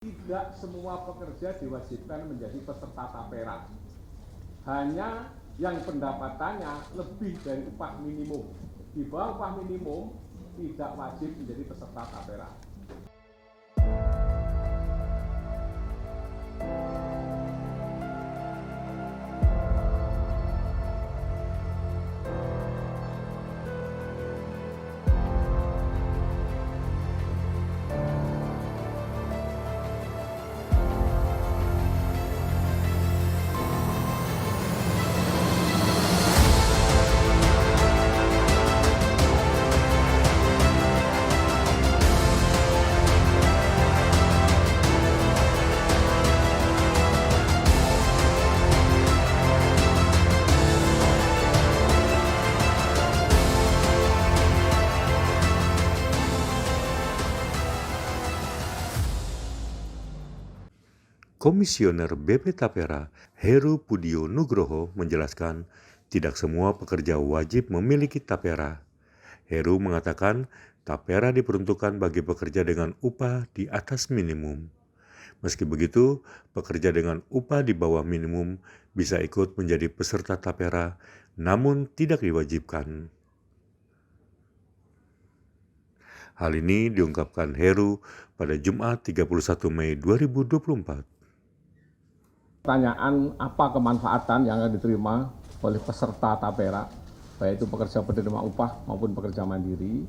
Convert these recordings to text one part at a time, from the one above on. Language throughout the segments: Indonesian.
Tidak semua pekerja diwajibkan menjadi peserta tapera. Hanya yang pendapatannya lebih dari upah minimum. Di bawah upah minimum tidak wajib menjadi peserta tapera. Komisioner BP Tapera, Heru Pudio Nugroho menjelaskan, tidak semua pekerja wajib memiliki tapera. Heru mengatakan, tapera diperuntukkan bagi pekerja dengan upah di atas minimum. Meski begitu, pekerja dengan upah di bawah minimum bisa ikut menjadi peserta tapera, namun tidak diwajibkan. Hal ini diungkapkan Heru pada Jumat 31 Mei 2024. Pertanyaan apa kemanfaatan yang akan diterima oleh peserta tapera, baik itu pekerja penerima upah maupun pekerja mandiri.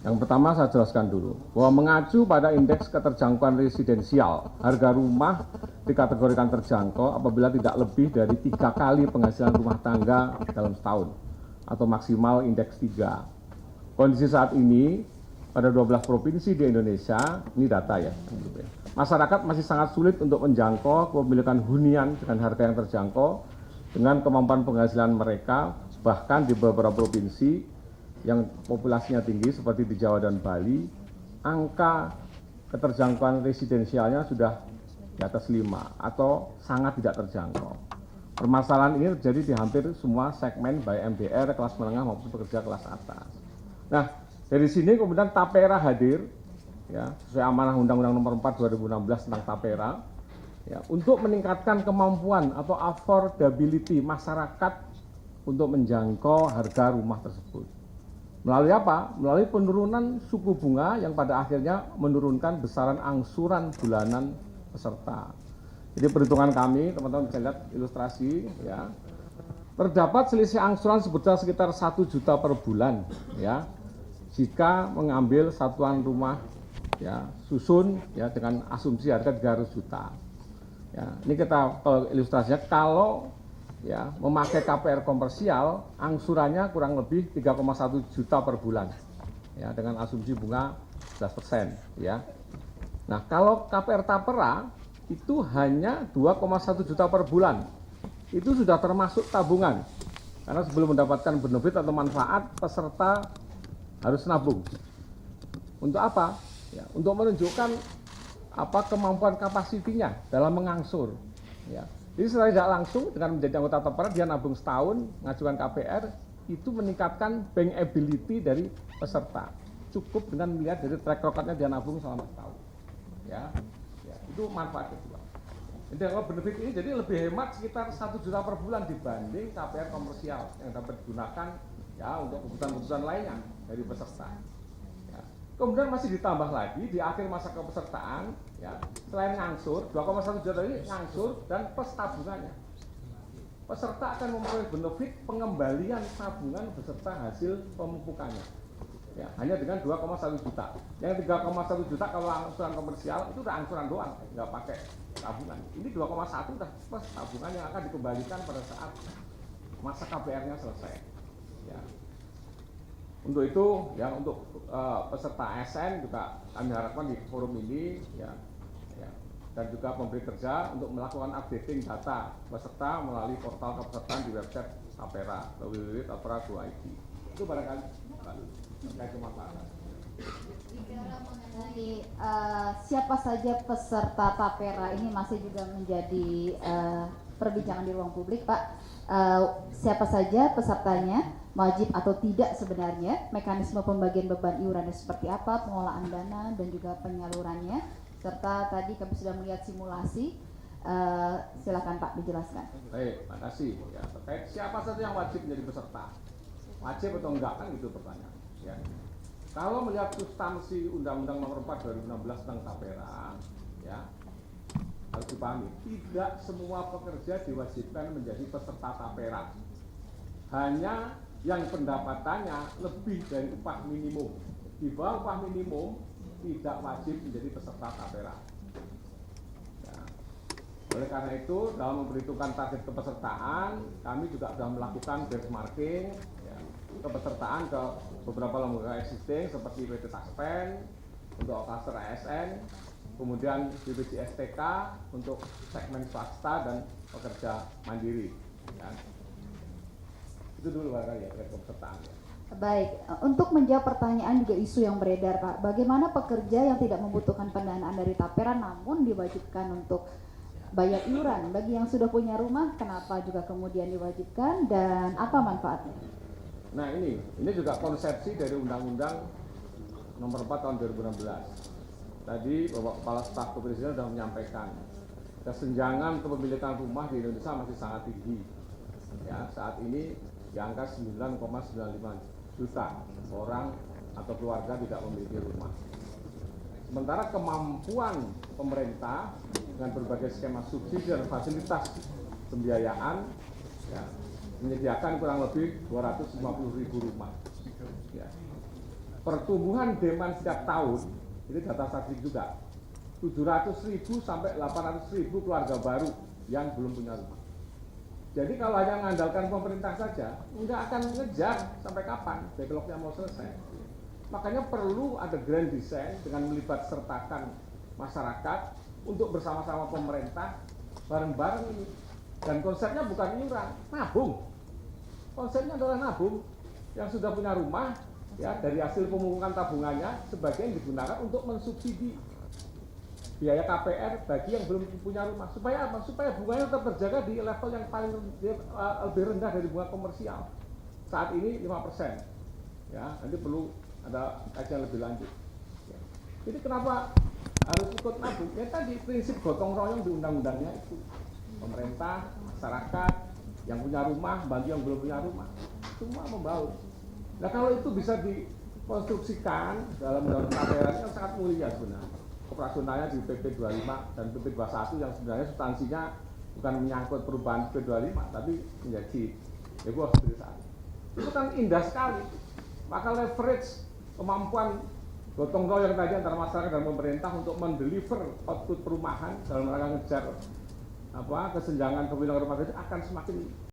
Yang pertama saya jelaskan dulu, bahwa mengacu pada indeks keterjangkauan residensial, harga rumah dikategorikan terjangkau apabila tidak lebih dari 3 kali penghasilan rumah tangga dalam setahun, atau maksimal indeks 3. Kondisi saat ini, pada 12 provinsi di Indonesia, ini data ya, masyarakat masih sangat sulit untuk menjangkau kepemilikan hunian dengan harga yang terjangkau dengan kemampuan penghasilan mereka, bahkan di beberapa provinsi yang populasinya tinggi seperti di Jawa dan Bali, angka keterjangkauan residensialnya sudah di atas 5 atau sangat tidak terjangkau. Permasalahan ini terjadi di hampir semua segmen baik MDR, kelas menengah maupun pekerja kelas atas. Nah, dari sini kemudian tapera hadir, ya, sesuai amanah Undang-Undang Nomor 4 2016 tentang tapera, ya, untuk meningkatkan kemampuan atau affordability masyarakat untuk menjangkau harga rumah tersebut. Melalui apa? Melalui penurunan suku bunga yang pada akhirnya menurunkan besaran angsuran bulanan peserta. Jadi perhitungan kami, teman-teman bisa lihat ilustrasi, ya, terdapat selisih angsuran sebesar sekitar 1 juta per bulan, ya, jika mengambil satuan rumah, ya, susun, ya, dengan asumsi harga 300 juta. Ya, ini kita ilustrasinya, kalau, ya, memakai KPR komersial, angsurannya kurang lebih 3,1 juta per bulan, ya, dengan asumsi bunga 11%, ya. Nah, kalau KPR tapera itu hanya 2,1 juta per bulan, itu sudah termasuk tabungan, karena sebelum mendapatkan benefit atau manfaat, peserta harus nabung. Untuk apa? Ya, untuk menunjukkan apa kemampuan kapasitinya dalam mengangsur. Ya. Jadi setelah tidak langsung dengan menjadi anggota tapera, dia nabung setahun, mengajukan KPR, itu meningkatkan bankability dari peserta. Cukup dengan melihat dari track recordnya dia nabung selama setahun. Ya, ya, itu manfaat kedua. Jadi kalau benefit ini jadi lebih hemat sekitar 1 juta per bulan dibanding KPR komersial yang dapat digunakan, ya, untuk kebutuhan-kebutuhan lainnya dari peserta. Ya. Kemudian masih ditambah lagi di akhir masa kepesertaan, ya, selain ngangsur 2,1 juta ini ngangsur dan plus tabungannya. Peserta akan memperoleh benefit pengembalian tabungan beserta hasil pemupukannya. Ya, hanya dengan 2,1 juta. Yang 3,1 juta kalau angsuran komersial itu udah angsuran doang, nggak pakai tabungan. Ini 2,1 udah plus tabungan yang akan dikembalikan pada saat masa KPR-nya selesai. Ya. Untuk itu, ya, untuk peserta ASN juga kami harapkan di forum ini, ya, ya, dan juga pemberi kerja untuk melakukan updating data peserta melalui portal kepesertaan di website Tapera www.tapera.id. Itu barangkali terkait kemanfaatan. Bicara mengenai siapa saja peserta tapera ini masih juga menjadi perbincangan di ruang publik, Pak. Siapa saja pesertanya, wajib atau tidak sebenarnya, mekanisme pembagian beban iurannya seperti apa, pengolahan dana dan juga penyalurannya, serta tadi kami sudah melihat simulasi. Silakan Pak dijelaskan. Baik, makasih. Ya, terkait siapa saja yang wajib menjadi peserta, wajib atau enggak kan gitu pertanyaan. Ya. Kalau melihat substansi Undang-Undang Nomor 4 2016 tentang tapera, ya harus dipahami, tidak semua pekerja diwajibkan menjadi peserta tapera. Hanya yang pendapatannya lebih dari upah minimum. Di bawah upah minimum tidak wajib menjadi peserta tapera. Ya. Oleh karena itu, dalam memperhitungkan target kepesertaan, kami juga sudah melakukan benchmarking ya, kepesertaan ke beberapa lembaga existing seperti PT Taspen untuk klaster ASN, kemudian BPJS TK untuk segmen swasta dan pekerja mandiri. Ya. Itu dulu barangkali ya terkait kepesertaan. Ya. Baik, untuk menjawab pertanyaan juga isu yang beredar Pak, bagaimana pekerja yang tidak membutuhkan pendanaan dari tapera namun diwajibkan untuk bayar iuran? Bagi yang sudah punya rumah, kenapa juga kemudian diwajibkan dan apa manfaatnya? Nah ini juga konsepsi dari Undang-Undang Nomor 4 tahun 2016. Tadi Bapak Kepala Staf Kepresidenan sudah menyampaikan kesenjangan kepemilikan rumah di Indonesia masih sangat tinggi. Ya, saat ini di angka 9,95 juta orang atau keluarga tidak memiliki rumah. Sementara kemampuan pemerintah dengan berbagai skema subsidi dan fasilitas pembiayaan ya, menyediakan kurang lebih 250.000 rumah. Ya. Pertumbuhan demand setiap tahun, ini data statistik juga, 700.000 sampai 800.000 keluarga baru yang belum punya rumah. Jadi kalau hanya mengandalkan pemerintah saja, nggak akan ngejar sampai kapan backlognya mau selesai. Makanya perlu ada grand design dengan melibat sertakan masyarakat untuk bersama-sama pemerintah bareng-bareng ini. Dan konsepnya bukan iuran, nabung. Konsepnya adalah nabung yang sudah punya rumah ya dari hasil pemungutan tabungannya sebagian digunakan untuk mensubsidi biaya KPR bagi yang belum punya rumah. Supaya apa? Supaya bunganya tetap terjaga di level yang paling lebih rendah dari bunga komersial. Saat ini 5%. Ya, nanti perlu ada kajian lebih lanjut. Ya. Jadi kenapa harus ikut nabung? Ya tadi prinsip gotong royong di undang-undangnya itu. Pemerintah, masyarakat, yang punya rumah, bagi yang belum punya rumah, semua membaur. Nah kalau itu bisa dikonstruksikan dalam undang-undang tapera ini kan sangat mulia sebenarnya. Operasionalnya di PP 25 dan PP 21 yang sebenarnya substansinya bukan menyangkut perubahan PP 25 tapi menjadi pedesaan. Itu kan indah sekali. Maka leverage kemampuan gotong royong tadi antara masyarakat dan pemerintah untuk mendeliver output perumahan dalam rangka ngejar kesenjangan kepemilikan rumah itu akan semakin